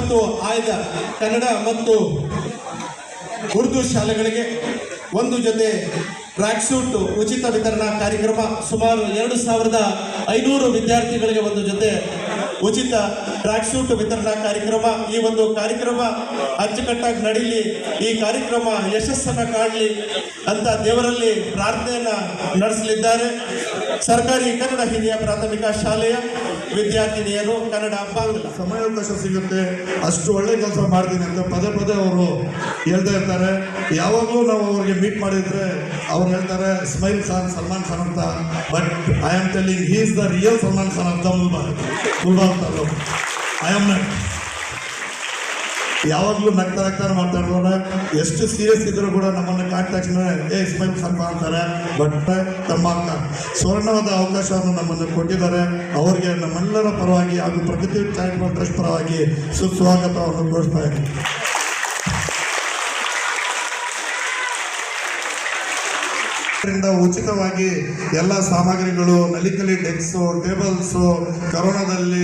ಮತ್ತು ಆಯ್ದ ಕನ್ನಡ ಮತ್ತು ಉರ್ದು ಶಾಲೆಗಳಿಗೆ ಒಂದು ಜೊತೆ ಟ್ರ್ಯಾಕ್ ಸೂಟ್ ಉಚಿತ ವಿತರಣಾ ಕಾರ್ಯಕ್ರಮ. ಸುಮಾರು 2500 ವಿದ್ಯಾರ್ಥಿಗಳಿಗೆ ಒಂದು ಜೊತೆ ಉಚಿತ ಟ್ರ್ಯಾಕ್ ಸೂಟ್ ವಿತರಣಾ ಕಾರ್ಯಕ್ರಮ. ಈ ಒಂದು ಕಾರ್ಯಕ್ರಮ ಅಚ್ಚುಕಟ್ಟಾಗಿ ನಡೀಲಿ, ಈ ಕಾರ್ಯಕ್ರಮ ಯಶಸ್ಸನ್ನು ಕಾಣಲಿ ಅಂತ ದೇವರಲ್ಲಿ ಪ್ರಾರ್ಥನೆಯನ್ನ ನಡೆಸಲಿದ್ದಾರೆ. ಸರ್ಕಾರಿ ಕನ್ನಡ ಹಿರಿಯ ಪ್ರಾಥಮಿಕ ಶಾಲೆಯ ವಿದ್ಯಾರ್ಥಿನಿಯರು ಕನ್ನಡ ಬಾಂಗ್ಲ. ಸಮಯಾವಕಾಶ ಸಿಗುತ್ತೆ, ಅಷ್ಟು ಒಳ್ಳೆ ಕೆಲಸ ಮಾಡ್ತೀನಿ ಅಂತ ಪದೇ ಪದೇ ಅವರು ಹೇಳ್ತಾ ಇರ್ತಾರೆ. ಯಾವಾಗಲೂ ನಾವು ಅವ್ರಿಗೆ ಮೀಟ್ ಮಾಡಿದ್ರೆ ಅವ್ರು ಹೇಳ್ತಾರೆ ಇಸ್ಮಾಯಿಲ್ ಖಾನ್, ಸಲ್ಮಾನ್ ಖಾನ್ ಅಂತ. But I am telling he is the real Salman Khan of the Mulbagal taluk. I am not. ಯಾವಾಗಲೂ ನಗ್ತಾ ಮಾತಾಡಿದ್ರೆ ಎಷ್ಟು ಸೀರಿಯಸ್ ಇದ್ರೂ ಕೂಡ ನಮ್ಮನ್ನು ಕಾಟ ತಕ್ಷಣ ಇಸ್ಮಾಯಿಲ್ ಖಾನ್ ಅಂತಾರೆ. ಬಟ್ ತಮ್ಮ ಸ್ವರ್ಣವಾದ ಅವಕಾಶವನ್ನು ನಮ್ಮನ್ನು ಕೊಟ್ಟಿದ್ದಾರೆ. ಅವರಿಗೆ ನಮ್ಮೆಲ್ಲರ ಪರವಾಗಿ ಹಾಗೂ ಪ್ರಗತಿ ಚಾರಿಟಬಲ್ ಟ್ರಸ್ಟ್ ಪರವಾಗಿ ಸುಸ್ವಾಗತವನ್ನು ಕೋರ್ತಾ ಇದ್ದೀನಿ. ಉಚಿತವಾಗಿ ಎಲ್ಲ ಸಾಮಗ್ರಿಗಳು, ನಲಿಕಲಿ ಡೆಸ್ಕ್ಸು, ಟೇಬಲ್ಸು, ಕರೋನಾದಲ್ಲಿ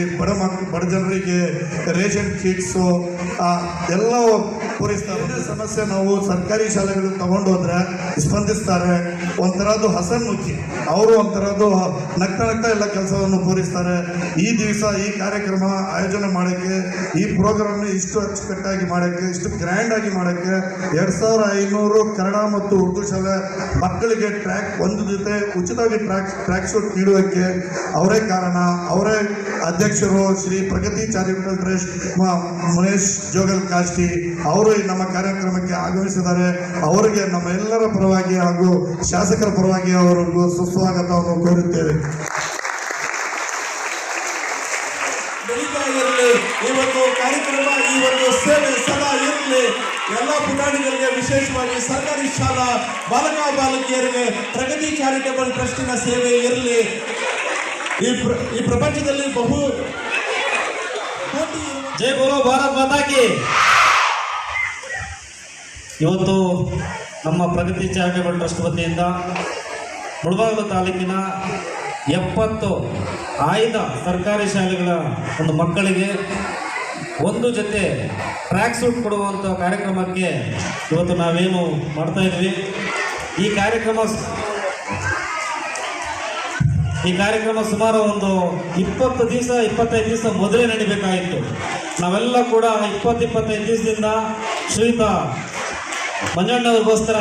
ಬಡ ಜನರಿಗೆ ರೇಷನ್ ಕಿಟ್ಸು ಎಲ್ಲ ಪೂರೈಸ್ತಾರೆ. ಸಮಸ್ಯೆ ನಾವು ಸರ್ಕಾರಿ ಶಾಲೆಗಳು ತಗೊಂಡು ಹೋದ್ರೆ ಸ್ಪಂದಿಸ್ತಾರೆ. ಒಂಥರದ್ದು ಹಸನ್ಮುಖಿ, ಅವರು ಒಂಥರದ್ದು ನಗ್ತಾ ಎಲ್ಲ ಕೆಲಸವನ್ನು ಪೂರೈಸ್ತಾರೆ. ಈ ದಿವಸ ಈ ಕಾರ್ಯಕ್ರಮ ಆಯೋಜನೆ ಮಾಡೋಕ್ಕೆ, ಈ ಪ್ರೋಗ್ರಾಮ್ನ ಇಷ್ಟು ಅಚ್ಚುಕಟ್ಟಾಗಿ ಮಾಡೋಕ್ಕೆ, ಇಷ್ಟು ಗ್ರ್ಯಾಂಡ್ ಆಗಿ ಮಾಡೋಕ್ಕೆ 2500 ಕನ್ನಡ ಮತ್ತು ಉರ್ದು ಶಾಲೆ ಮಕ್ಕಳಿಗೆ ಒಂದು ಜೊತೆ ಉಚಿತವಾಗಿ ಟ್ರ್ಯಾಕ್ ಸೂಟ್ ನೀಡುವುದಕ್ಕೆ ಅವರೇ ಕಾರಣ. ಅವರೇ ಅಧ್ಯಕ್ಷರು ಶ್ರೀ ಪ್ರಗತಿ ಚಾರಿಟಬಲ್ ಟ್ರಸ್ಟ್ ಮುನೇಶ್ ಜೋಗಲ್ ಕಾಸ್ಟಿ ಅವರು ನಮ್ಮ ಕಾರ್ಯಕ್ರಮಕ್ಕೆ ಆಗಮಿಸಿದ್ದಾರೆ. ಅವರಿಗೆ ನಮ್ಮ ಎಲ್ಲರ ಪರವಾಗಿ ಹಾಗೂ ಶಾಸಕರ ಪರವಾಗಿ ಅವರಿಗೂ ಸುಸ್ವಾಗತವನ್ನು ಕೋರುತ್ತೇವೆ. ಈ ಒಂದು ಕಾರ್ಯಕ್ರಮ, ಈ ಒಂದು ಸೇವೆ ಸದಾ ಇರಲಿ. ಎಲ್ಲ ಪುಟಾಣಿಗಳಿಗೆ, ವಿಶೇಷವಾಗಿ ಸರ್ಕಾರಿ ಶಾಲಾ ಬಾಲಕ ಬಾಲಕಿಯರಿಗೆ ಪ್ರಗತಿ ಚಾರಿಟಬಲ್ ಟ್ರಸ್ಟಿನ ಸೇವೆ ಇರಲಿ. ಈ ಪ್ರಪಂಚದಲ್ಲಿ ಬಹು ಜೈ ಬೋಲೋ ಭಾರತ್ ಮಾತಾ ಕಿ. ಇವತ್ತು ನಮ್ಮ ಪ್ರಗತಿ ಚಾರಿಟಬಲ್ ಟ್ರಸ್ಟ್ ವತಿಯಿಂದ ಮುಳಬಾಗಿಲು ತಾಲೂಕಿನ 70 ಆಯ್ದ ಸರ್ಕಾರಿ ಶಾಲೆಗಳ ಒಂದು ಮಕ್ಕಳಿಗೆ ಒಂದು ಜೊತೆ ಟ್ರ್ಯಾಕ್ ಸೂಟ್ ಕೊಡುವಂಥ ಕಾರ್ಯಕ್ರಮಕ್ಕೆ ಇವತ್ತು ನಾವೇನು ಮಾಡ್ತಾ ಇದ್ವಿ. ಈ ಕಾರ್ಯಕ್ರಮ ಸುಮಾರು ಒಂದು 20 ದಿವಸ 25 ದಿವಸ ಮೊದಲೇ ನಡಿಬೇಕಾಗಿತ್ತು. ನಾವೆಲ್ಲ ಕೂಡ 20-25 ದಿವಸದಿಂದ ಶ್ರೀಯುತ ಮಂಜಣ್ಣವ್ರಿಗೋಸ್ಕರ,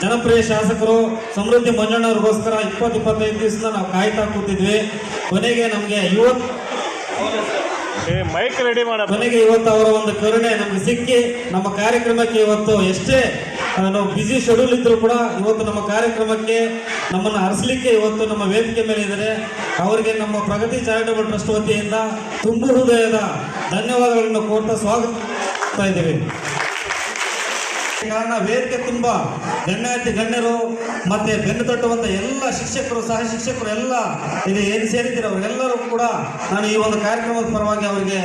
ಜನಪ್ರಿಯ ಶಾಸಕರು ಸಮೃದ್ಧಿ ಮಂಜಣ್ಣವ್ರಿಗೋಸ್ಕರ 20-25 ದಿವಸದಿಂದ ನಾವು ಕಾಯ್ತಾ ಕೂತಿದ್ವಿ. ಕೊನೆಗೆ ನಮಗೆ ಇವತ್ತು ಅವರ ಒಂದು ಕರುಣೆ ನಮಗೆ ಸಿಕ್ಕಿ ನಮ್ಮ ಕಾರ್ಯಕ್ರಮಕ್ಕೆ ಇವತ್ತು ಎಷ್ಟೇ ನಾವು ಬ್ಯುಸಿ ಶೆಡ್ಯೂಲ್ ಇದ್ರೂ ಕೂಡ ಇವತ್ತು ನಮ್ಮ ಕಾರ್ಯಕ್ರಮಕ್ಕೆ ನಮ್ಮನ್ನು ಹರಿಸಲಿಕ್ಕೆ ಇವತ್ತು ನಮ್ಮ ವೇದಿಕೆ ಮೇಲೆ ಇದ್ದಾರೆ. ಅವರಿಗೆ ನಮ್ಮ ಪ್ರಗತಿ ಚಾರಿಟಬಲ್ ಟ್ರಸ್ಟ್ ವತಿಯಿಂದ ತುಂಬ ಹೃದಯದ ಧನ್ಯವಾದಗಳನ್ನು ಕೋರ್ತಾ ಸ್ವಾಗತ ಇದ್ದೀವಿ. ಕಾರಣ ವೇದಿಕೆ ತುಂಬ ಗಣ್ಯರು ಮತ್ತೆ ಬೆನ್ನು ತಟ್ಟುವಂಥ ಎಲ್ಲ ಶಿಕ್ಷಕರು, ಸಹ ಶಿಕ್ಷಕರು ಎಲ್ಲ ಇಲ್ಲಿ ಏನು ಸೇರಿದ್ದೀರ ಅವರೆಲ್ಲರೂ ಕೂಡ ನಾನು ಈ ಒಂದು ಕಾರ್ಯಕ್ರಮದ ಪರವಾಗಿ ಅವರಿಗೆ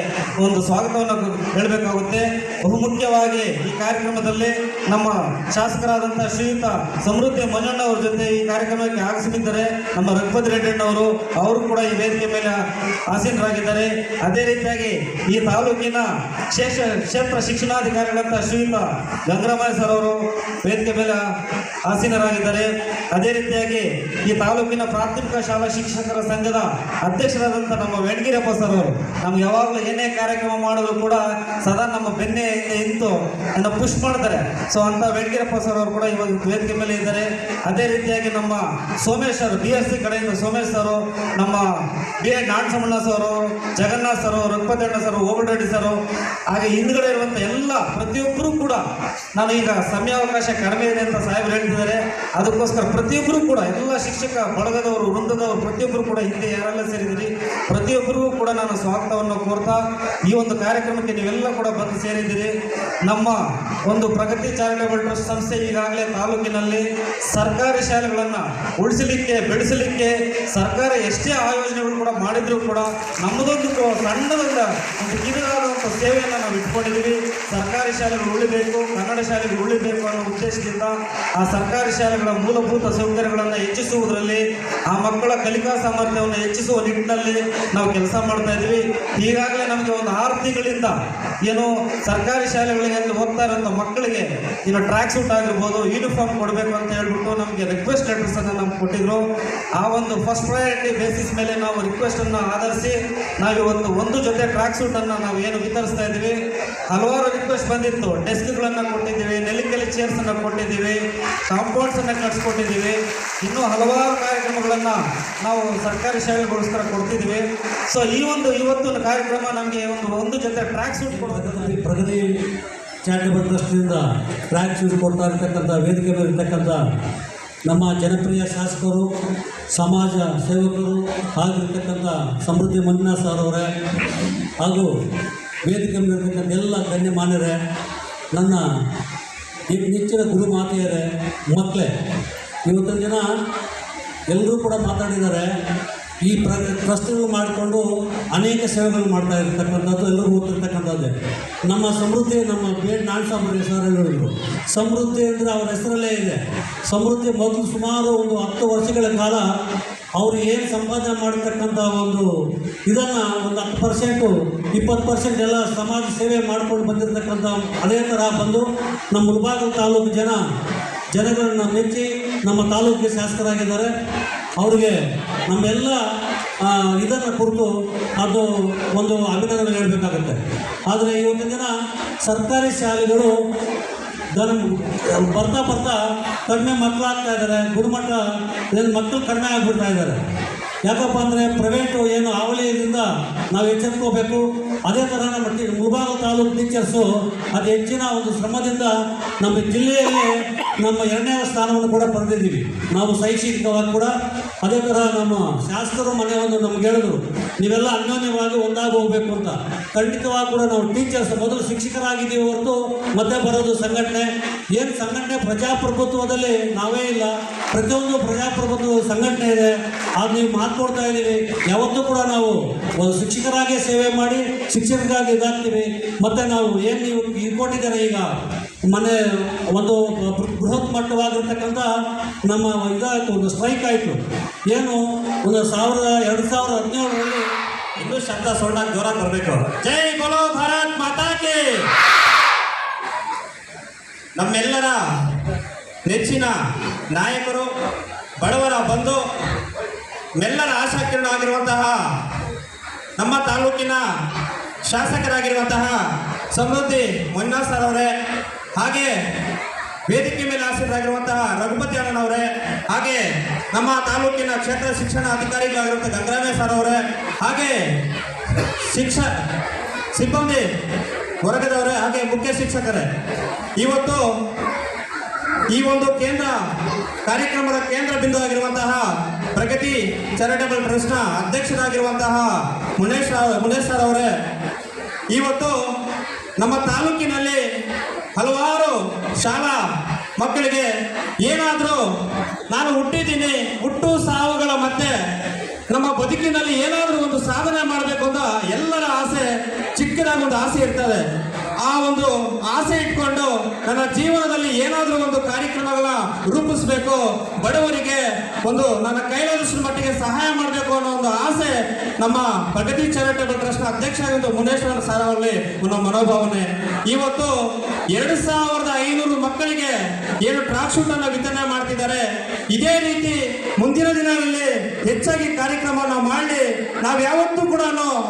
ಒಂದು ಸ್ವಾಗತವನ್ನು ಹೇಳಬೇಕಾಗುತ್ತೆ. ಬಹುಮುಖ್ಯವಾಗಿ ಈ ಕಾರ್ಯಕ್ರಮದಲ್ಲಿ ನಮ್ಮ ಶಾಸಕರಾದಂಥ ಶ್ರೀಯುತ ಸಮೃದ್ಧಿ ಮಂಜಣ್ಣವ್ರ ಜೊತೆ ಈ ಕಾರ್ಯಕ್ರಮಕ್ಕೆ ಆಗಮಿಸಿದ್ದಾರೆ. ನಮ್ಮ ರಘುಪತಿ ರೆಡ್ಡಣ್ಣವರು ಅವರು ಕೂಡ ಈ ವೇದಿಕೆ ಮೇಲೆ ಆಸೀನರಾಗಿದ್ದಾರೆ. ಅದೇ ರೀತಿಯಾಗಿ ಈ ತಾಲೂಕಿನ ಕ್ಷೇತ್ರ ಶಿಕ್ಷಣಾಧಿಕಾರಿಗಳಂತ ಶ್ರೀಯುತ ಗಂಗರಾಮ ಸರ್ ಅವರು ವೇದಿಕೆ ಮೇಲೆ ಆಸೀನರಾಗಿದ್ದಾರೆ. ಅದೇ ರೀತಿಯಾಗಿ ಈ ತಾಲೂಕಿನ ಪ್ರಾಥಮಿಕ ಶಾಲಾ ಶಿಕ್ಷಕರ ಸಂಘದ ಅಧ್ಯಕ್ಷರಾದಂಥ ನಮ್ಮ ವೆಂಕಟಗಿರಪ್ಪ ಸರ್ ಅವರು ನಮ್ಗೆ ಯಾವಾಗಲೂ ಏನೇ ಕಾರ್ಯಕ್ರಮ ಮಾಡೋದು ಕೂಡ ಸದಾ ನಮ್ಮ ಬೆನ್ನೆ ನಿಂತು ನನ್ನ ಪುಷ್ ಮಾಡ್ತಾರೆ. ಸೊ ಅಂತ ವೆಂಕಟಗಿರಪ್ಪ ಸರ್ ಅವರು ಕೂಡ ಇವಾಗ ವೇದಿಕೆ ಮೇಲೆ ಇದ್ದಾರೆ. ಅದೇ ರೀತಿಯಾಗಿ ನಮ್ಮ ಸೋಮೇಶ್ ಸರ್ BSc ಕಡೆಯಿಂದ ಸೋಮೇಶ್ ಸರ್, ನಮ್ಮ B.Ed Nadasamanna sir, Jagannath sir, Raghupati ಅಣ್ಣ ಸರ್, ಓಬಲ್ ರೆಡ್ಡಿ ಸರ್, ಹಾಗೆ ಹಿಂದ್ಗಡೆ ಇರುವಂಥ ಎಲ್ಲ ಪ್ರತಿಯೊಬ್ಬರು ಕೂಡ ನಾನು ಈಗ ಸಮಯಾವಕಾಶ ಕಡಿಮೆ ಇದೆ ಅಂತ ಸಾಹೇಬರು ಹೇಳ್ತಿದ್ದಾರೆ. ಅದಕ್ಕೋಸ್ಕರ ಪ್ರತಿಯೊಬ್ಬರು ಕೂಡ ಎಲ್ಲ ಶಿಕ್ಷಕ ಬಳಗದವರು, ವೃಂದದವರು ಪ್ರತಿಯೊಬ್ಬರು ಕೂಡ ಹಿಂದೆ ಯಾರೆಲ್ಲ ಸೇರಿದಿರಿ ಪ್ರತಿಯೊಬ್ಬರಿಗೂ ಕೂಡ ನಾನು ಸ್ವಾಗತವನ್ನು ಕೋರ್ತಾ ಈ ಒಂದು ಕಾರ್ಯಕ್ರಮಕ್ಕೆ ನೀವೆಲ್ಲ ಕೂಡ ಬಂದು ಸೇರಿದ್ದೀರಿ. ನಮ್ಮ ಒಂದು ಪ್ರಗತಿ ಚಾರಿಟಬಲ್ ಟ್ರಸ್ಟ್ ಸಂಸ್ಥೆ ಈಗಾಗಲೇ ತಾಲೂಕಿನಲ್ಲಿ ಸರ್ಕಾರಿ ಶಾಲೆಗಳನ್ನು ಉಳಿಸಲಿಕ್ಕೆ ಬೆಳೆಸಲಿಕ್ಕೆ ಸರ್ಕಾರ ಎಷ್ಟೇ ಆಯೋಜನೆಗಳು ಕೂಡ ಮಾಡಿದ್ರು ಕೂಡ ನಮ್ಮದೊಂದು ಸಣ್ಣದೊಂದ ಒಂದು ಕಿರಿದಾದಂಥ ಸೇವೆಯನ್ನು ನಾವು ಇಟ್ಕೊಂಡಿದ್ದೀವಿ. ಸರ್ಕಾರಿ ಶಾಲೆಗಳು ಉಳಿಬೇಕು, ಕನ್ನಡ ಶಾಲೆಗಳು ಉಳಿಬೇಕು ಅನ್ನೋ ಉದ್ದೇಶದಿಂದ ಆ ಸರ್ಕಾರಿ ಶಾಲೆಗಳ ಮೂಲಭೂತ ಸೌಕರ್ಯಗಳನ್ನು ಹೆಚ್ಚಿಸುವುದರಲ್ಲಿ, ಆ ಮಕ್ಕಳ ಕಲಿಕಾ ಸಾಮರ್ಥ್ಯವನ್ನು ಹೆಚ್ಚಿಸುವ ನಿಟ್ಟಿನಲ್ಲಿ ನಾವು ಕೆಲಸ ಮಾಡ್ತಾ ಇದ್ದೀವಿ. ಈಗಾಗಲೇ ನಮಗೆ ಒಂದು 6 ತಿಂಗಳಿಂದ ಏನು ಸರ್ಕಾರಿ ಶಾಲೆಗಳಿಗೆ ಹೋಗ್ತಾ ಇರೋಂಥ ಮಕ್ಕಳಿಗೆ ಈಗ ಟ್ರ್ಯಾಕ್ ಸೂಟ್ ಆಗಿರ್ಬೋದು, ಯೂನಿಫಾರ್ಮ್ ಕೊಡಬೇಕು ಅಂತ ಹೇಳ್ಬಿಟ್ಟು ನಮಗೆ ರಿಕ್ವೆಸ್ಟ್ ಲೆಟರ್ಸ್ ಅನ್ನು ನಮ್ಗೆ ಕೊಟ್ಟಿದ್ರು. ಆ ಒಂದು ಫಸ್ಟ್ ಪ್ರಯಾರಿಟಿ ಬೇಸಿಸ್ ಮೇಲೆ ನಾವು ರಿಕ್ವೆಸ್ಟ್ ಅನ್ನು ಆಧರಿಸಿ ನಾವಿವತ್ತು ಒಂದು ಜೊತೆ ಟ್ರ್ಯಾಕ್ ಸೂಟ್ ಅನ್ನು ನಾವು ಏನು ವಿತರಿಸ್ತಾ ಇದ್ದೀವಿ. ಹಲವಾರು ರಿಕ್ವೆಸ್ಟ್ ಬಂದಿತ್ತು. ಡೆಸ್ಕ್ಗಳನ್ನು ಕೊಟ್ಟಿದ್ದೀವಿ, ನೆಲ್ಲಿಕಲ್ಲಿ ಚೇರ್ಸ್ ಅನ್ನು ಕೊಟ್ಟಿದ್ದೀವಿ, ಕಾಂಪೌಂಡ್ಸ್ ಅನ್ನು ಕಟ್ಸ್ಕೊಟ್ಟಿದ್ದೀವಿ, ಇನ್ನೂ ಹಲವಾರು ಕಾರ್ಯಕ್ರಮಗಳನ್ನು ನಾವು ಸರ್ಕಾರಿ ಶಾಲೆಗೋಸ್ಕರ ಕೊಡ್ತಿದ್ದೀವಿ. ಸೊ ಇವತ್ತು ಕಾರ್ಯಕ್ರಮ ನಮಗೆ ಒಂದು ಜೊತೆ ಟ್ರ್ಯಾಕ್ ಸೂಟ್ ಕೊಡೋದು ಪ್ರಗತಿ ಚಾರಿಟಬಲ್ ಟ್ರಸ್ಟ್ನಿಂದ ಟ್ರ್ಯಾಕ್ ಶೂಸ್ ಕೊಡ್ತಾ ಇರ್ತಕ್ಕಂಥ ವೇದಿಕೆ ಮೇಲೆ ಇರ್ತಕ್ಕಂಥ ನಮ್ಮ ಜನಪ್ರಿಯ ಶಾಸಕರು, ಸಮಾಜ ಸೇವಕರು ಆಗಿರ್ತಕ್ಕಂಥ ಸಮೃದ್ಧಿ ಮಂಜುನಾಥ್ ಸರ್ ಅವರೇ, ಹಾಗೂ ವೇದಿಕೆ ಮೇಲೆ ಇರ್ತಕ್ಕಂಥ ಎಲ್ಲ ಗಣ್ಯಮಾನ್ಯರೇ, ನನ್ನ ಈ ನೆಚ್ಚಿನ ಗುರು ಮಾತೆಯರೇ, ಮಕ್ಕಳೇ, ಇವತ್ತಿನ ದಿನ ಎಲ್ಲರೂ ಕೂಡ ಮಾತಾಡಿದ್ದಾರೆ. ಈ ಟ್ರಸ್ಟ್ಗಳು ಮಾಡಿಕೊಂಡು ಅನೇಕ ಸೇವೆಗಳು ಮಾಡ್ತಾ ಇರ್ತಕ್ಕಂಥದ್ದು ಎಲ್ಲರಿಗೂ ಗೊತ್ತಿರ್ತಕ್ಕಂಥದ್ದೇ. ನಮ್ಮ ಸಮೃದ್ಧಿ, ನಮ್ಮ ನಾರಾಯಣ ಸರ್ ಹೇಳಿದ್ರು, ಸಮೃದ್ಧಿ ಅಂದರೆ ಅವರ ಹೆಸರಲ್ಲೇ ಇದೆ. ಸಮೃದ್ಧಿ ಮೊದಲು ಸುಮಾರು ಒಂದು 10 ವರ್ಷಗಳ ಕಾಲ ಅವರು ಏನು ಸಂಪಾದನೆ ಮಾಡಿರ್ತಕ್ಕಂಥ ಒಂದು ಇದನ್ನು ಒಂದು 10%, 20% ಎಲ್ಲ ಸಮಾಜ ಸೇವೆ ಮಾಡ್ಕೊಂಡು ಬಂದಿರತಕ್ಕಂಥ ಅದೇ ಥರ ಬಂದು ನಮ್ಮ ಮುಳಬಾಗಿಲು ತಾಲೂಕು ಜನಗಳನ್ನು ಮೆಚ್ಚಿ ನಮ್ಮ ತಾಲೂಕಿಗೆ ಶಾಸಕರಾಗಿದ್ದಾರೆ. ಅವರಿಗೆ ನಮ್ಮೆಲ್ಲ ಇದನ್ನು ಕುರಿತು ಅದು ಒಂದು ಅಭಿನಂದನೆ ಹೇಳಬೇಕಾಗುತ್ತೆ. ಆದರೆ ಇವತ್ತಿನ ದಿನ ಸರ್ಕಾರಿ ಶಾಲೆಗಳು ಬರ್ತಾ ಕಡಿಮೆ ಮಕ್ಕಳಾಗ್ತಾ ಇದ್ದಾರೆ. ಗುಣಮಟ್ಟ ಮಕ್ಕಳು ಕಡಿಮೆ ಆಗಿಬಿಡ್ತಾ ಇದ್ದಾರೆ. ಯಾಕಪ್ಪ ಅಂದರೆ ಪ್ರೈವೇಟು ಏನು ಆವಳಿಯಿಂದ ನಾವು ಎಚ್ಚೆತ್ಕೋಬೇಕು. ಅದೇ ಥರ ನಮ್ಮ ಮುಳಬಾಗಿಲು ತಾಲೂಕು ಟೀಚರ್ಸು ಅದು ಹೆಚ್ಚಿನ ಒಂದು ಶ್ರಮದಿಂದ ನಮ್ಮ ಜಿಲ್ಲೆಯಲ್ಲಿ ನಮ್ಮ 2ನೇ ಸ್ಥಾನವನ್ನು ಕೂಡ ಪಡೆದಿದ್ದೀವಿ ನಾವು ಶೈಕ್ಷಣಿಕವಾಗಿ ಕೂಡ. ಅದೇ ಥರ ನಮ್ಮ ಶಾಸಕರು ಮನೆಯೊಂದು ನಮ್ಗೆ ಹೇಳಿದ್ರು, ನೀವೆಲ್ಲ ಅನ್ಯೋನ್ಯವಾಗಿ ಒಂದಾಗಿ ಹೋಗಬೇಕು ಅಂತ. ಖಂಡಿತವಾಗಿ ಕೂಡ ನಾವು ಟೀಚರ್ಸ್ ಮೊದಲು ಶಿಕ್ಷಕರಾಗಿದ್ದೀವಿ ಹೊರತು ಮತ್ತೆ ಬರೋದು ಸಂಘಟನೆ. ಏನು ಸಂಘಟನೆ ಪ್ರಜಾಪ್ರಭುತ್ವದಲ್ಲಿ ನಾವೇ ಇಲ್ಲ, ಪ್ರತಿಯೊಂದು ಪ್ರಜಾಪ್ರಭುತ್ವ ಸಂಘಟನೆ ಇದೆ. ಅದು ನೀವು ಮಾತುಕೊಡ್ತಾ ಇದ್ದೀವಿ. ಯಾವತ್ತೂ ಕೂಡ ನಾವು ಒಂದು ಶಿಕ್ಷಕರಾಗಿ ಸೇವೆ ಮಾಡಿ ಶಿಕ್ಷಕರಾಗಿ ಇದಾಗ್ತೀವಿ. ಮತ್ತು ನಾವು ಏನು ನೀವು ಕೊಟ್ಟಿದ್ದಾರೆ ಈಗ ಮನೆ ಒಂದು ಬೃಹತ್ ಮಟ್ಟವಾಗಿರ್ತಕ್ಕಂಥ ನಮ್ಮ ಇದಾಯಿತು, ಒಂದು ಸ್ಟ್ರೈಕ್ ಆಯಿತು. ಏನು ಒಂದು 2017 ಇನ್ನೂ ಶಬ್ದ ಸೊಂಡಾಗಿ ಜೋರಾಗಿ ಬರಬೇಕು. ಜೈ ಬೋಲೋ ಭಾರತ್ ಮಾತಾ ಕಿ. ನಮ್ಮೆಲ್ಲರ ನೆಚ್ಚಿನ ನಾಯಕರು, ಬಡವರ ಬಂಧು, ಮೆಲ್ಲರ ಆಶಾಕಿರಣ ಆಗಿರುವಂತಹ ನಮ್ಮ ತಾಲೂಕಿನ ಶಾಸಕರಾಗಿರುವಂತಹ ಸಮೃದ್ಧಿ ಮಂಜುನಾಥ್ ಸರ್ ಅವರೇ, ಹಾಗೆ ವೇದಿಕೆ ಮೇಲೆ ಆಸೀನರಾಗಿರುವಂತಹ ರಘುಪತಿ ಅಣ್ಣನವರೇ, ಹಾಗೆ ನಮ್ಮ ತಾಲೂಕಿನ ಕ್ಷೇತ್ರ ಶಿಕ್ಷಣ ಅಧಿಕಾರಿಗಳಾಗಿರುವಂಥ ಗಂಗರಾಮಯ್ಯ ಸರ್ ಅವರೇ, ಹಾಗೆ ಸಿಬ್ಬಂದಿ ವರ್ಗದವರೇ, ಹಾಗೆ ಮುಖ್ಯ ಶಿಕ್ಷಕರೇ, ಇವತ್ತು ಈ ಒಂದು ಕಾರ್ಯಕ್ರಮದ ಕೇಂದ್ರ ಬಿಂದು ಆಗಿರುವಂತಹ ಪ್ರಗತಿ ಚಾರಿಟಬಲ್ ಟ್ರಸ್ಟ್ನ ಅಧ್ಯಕ್ಷರಾಗಿರುವಂತಹ ಮುನೇಶ್ ಸರ್ ಅವರೇ, ಇವತ್ತು ನಮ್ಮ ತಾಲೂಕಿನಲ್ಲಿ ಹಲವಾರು ಶಾಲಾ ಮಕ್ಕಳಿಗೆ ಏನಾದರೂ ನಾನು ಹುಟ್ಟಿದ್ದೀನಿ, ಹುಟ್ಟು ಸಾವುಗಳ ಮಧ್ಯೆ ನಮ್ಮ ಬದುಕಿನಲ್ಲಿ ಏನಾದರೂ ಒಂದು ಸಾಧನೆ ಮಾಡಬೇಕು ಅಂತ ಎಲ್ಲರ ಆಸೆ, ಚಿಕ್ಕದಾಗಿ ಒಂದು ಆಸೆ ಇರ್ತದೆ. ಆ ಒಂದು ಆಸೆ ಇಟ್ಕೊಂಡು ನನ್ನ ಜೀವನದಲ್ಲಿ ಏನಾದರೂ ಒಂದು ಕಾರ್ಯಕ್ರಮಗಳ ರೂಪಿಸಬೇಕು, ಬಡವರಿಗೆ ಒಂದು ನನ್ನ ಕೈಲಾದಷ್ಟು ಮಟ್ಟಿಗೆ ಸಹಾಯ ಮಾಡಬೇಕು ಅನ್ನೋ ಒಂದು ಆಸೆ ನಮ್ಮ ಪ್ರಗತಿ ಚಾರಿಟಬಲ್ ಟ್ರಸ್ಟ್ ಅಧ್ಯಕ್ಷರಾಗಿದ್ದು ಮುನೇಶ್ ಸರ್ ಅವರಲ್ಲಿ ಒಂದು ಮನೋಭಾವನೆ. ಇವತ್ತು 2500 ಮಕ್ಕಳಿಗೆ ಏನು ಟ್ರ್ಯಾಕ್ ಶೂಟ್ ಅನ್ನು ವಿತರಣೆ ಮಾಡ್ತಿದ್ದಾರೆ. ಇದೇ ರೀತಿ ಮುಂದಿನ ದಿನಗಳಲ್ಲಿ ಹೆಚ್ಚಾಗಿ ಕಾರ್ಯಕ್ರಮ ನಾವು ಮಾಡಿ ನಾವು ಯಾವತ್ತೂ ಕೂಡ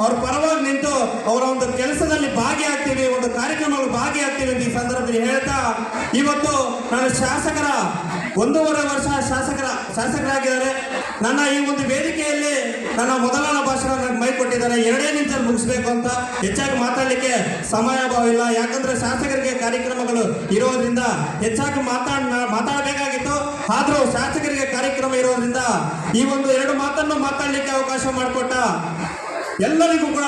ಅವ್ರ ಪರವಾಗಿ ನಿಂತು ಅವರ ಒಂದು ಕೆಲಸದಲ್ಲಿ ಭಾಗಿಯಾಗ್ತೀವಿ, ಒಂದು ಕಾರ್ಯಕ್ರಮಗಳು ಭಾಗಿಯಾಗ್ತೀವಿ ಅಂತ ಈ ಸಂದರ್ಭದಲ್ಲಿ ಹೇಳ್ತಾ, ಇವತ್ತು ನಾನು ಶಾಸಕರ 1.5 ವರ್ಷ ಶಾಸಕರಾಗಿದ್ದಾರೆ. ನನ್ನ ಈ ಒಂದು ವೇದಿಕೆಯಲ್ಲಿ ನನ್ನ ಮೊದಲ ಭಾಷಣ ನನಗೆ ಮೈ ಕೊಟ್ಟಿದ್ದಾರೆ. 2 ನಿಮಿಷದಲ್ಲಿ ಮುಗಿಸ್ಬೇಕು ಅಂತ, ಹೆಚ್ಚಾಗಿ ಮಾತಾಡಲಿಕ್ಕೆ ಸಮಯ ಇಲ್ಲ. ಯಾಕಂದ್ರೆ ಶಾಸಕರಿಗೆ ಕಾರ್ಯಕ್ರಮಗಳು ಇರೋದ್ರಿಂದ ಹೆಚ್ಚಾಗಿ ಮಾತಾಡಬೇಕಾಗಿತ್ತು. ಆದರೂ ಶಾಸಕರಿಗೆ ಕಾರ್ಯಕ್ರಮ ಇರೋದ್ರಿಂದ ಈ ಒಂದು 2 ಮಾತನ್ನು ಮಾತಾಡಲಿಕ್ಕೆ ಅವಕಾಶ ಮಾಡಿಕೊಟ್ಟ ಎಲ್ಲರಿಗೂ ಕೂಡ